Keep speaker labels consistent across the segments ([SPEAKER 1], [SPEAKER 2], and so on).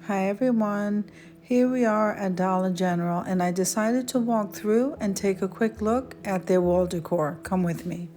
[SPEAKER 1] Hi everyone, here we are at Dollar General and I decided to walk through and take a quick look at their wall decor. Come with me.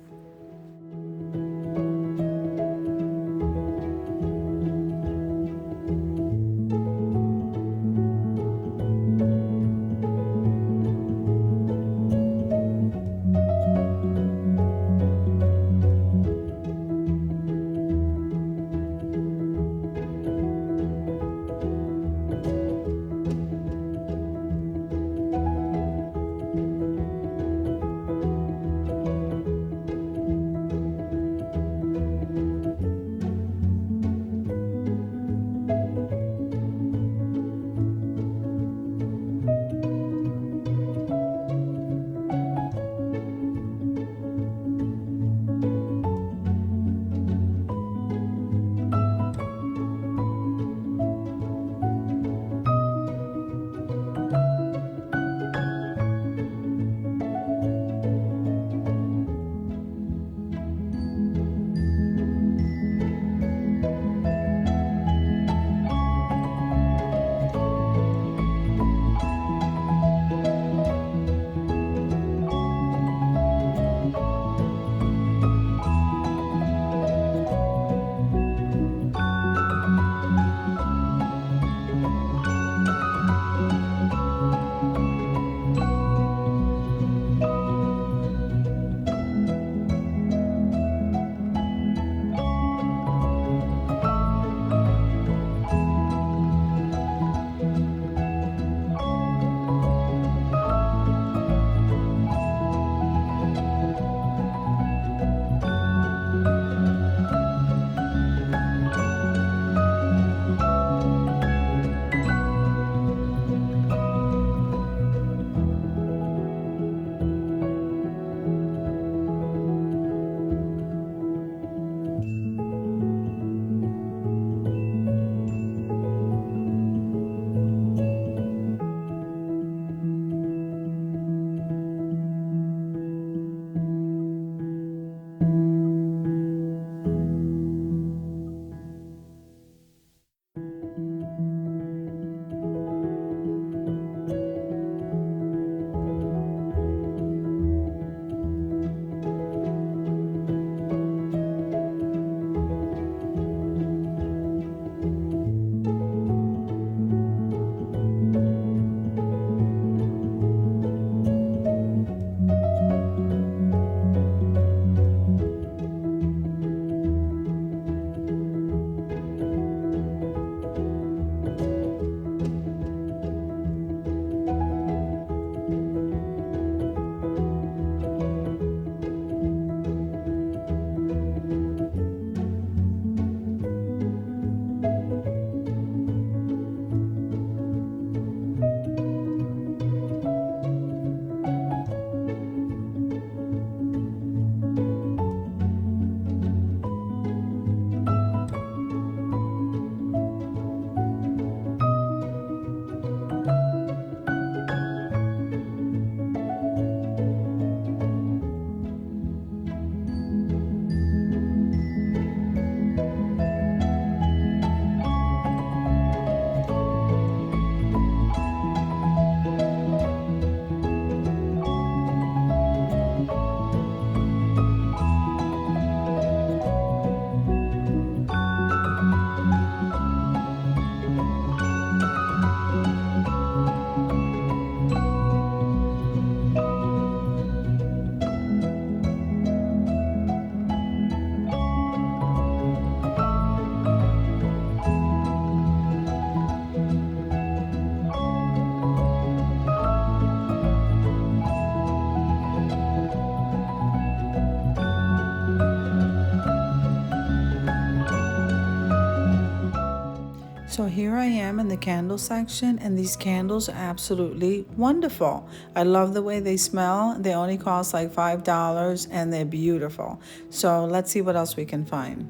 [SPEAKER 1] So here I am in the candle section, and these candles are absolutely wonderful. I love the way they smell. They only cost like $5 and they're beautiful. So let's see what else we can find.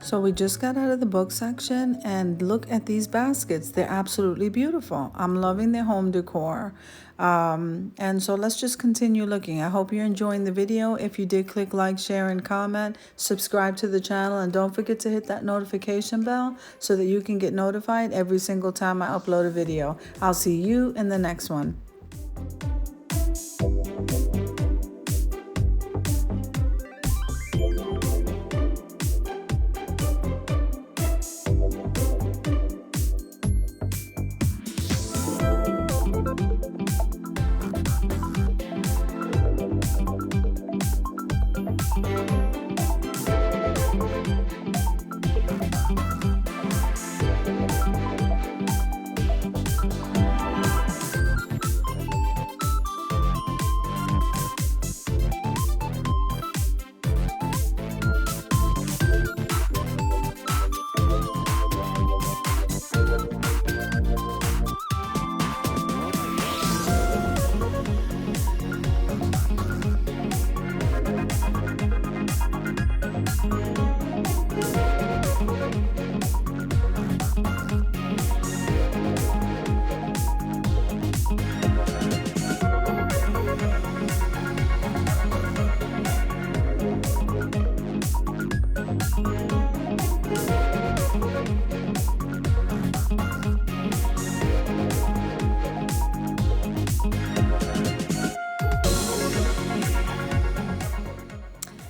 [SPEAKER 1] So we just got out of the book section and look at these baskets. They're absolutely beautiful. I'm loving their home decor. And so let's just continue looking. I hope you're enjoying the video. If you did, click like, share, and comment. Subscribe to the channel, and don't forget to hit that notification bell so that you can get notified every single time I upload a video. I'll see you in the next one.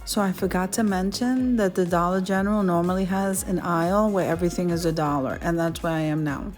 [SPEAKER 1] So I forgot to mention that the Dollar General normally has an aisle where everything is $1, and that's where I am now.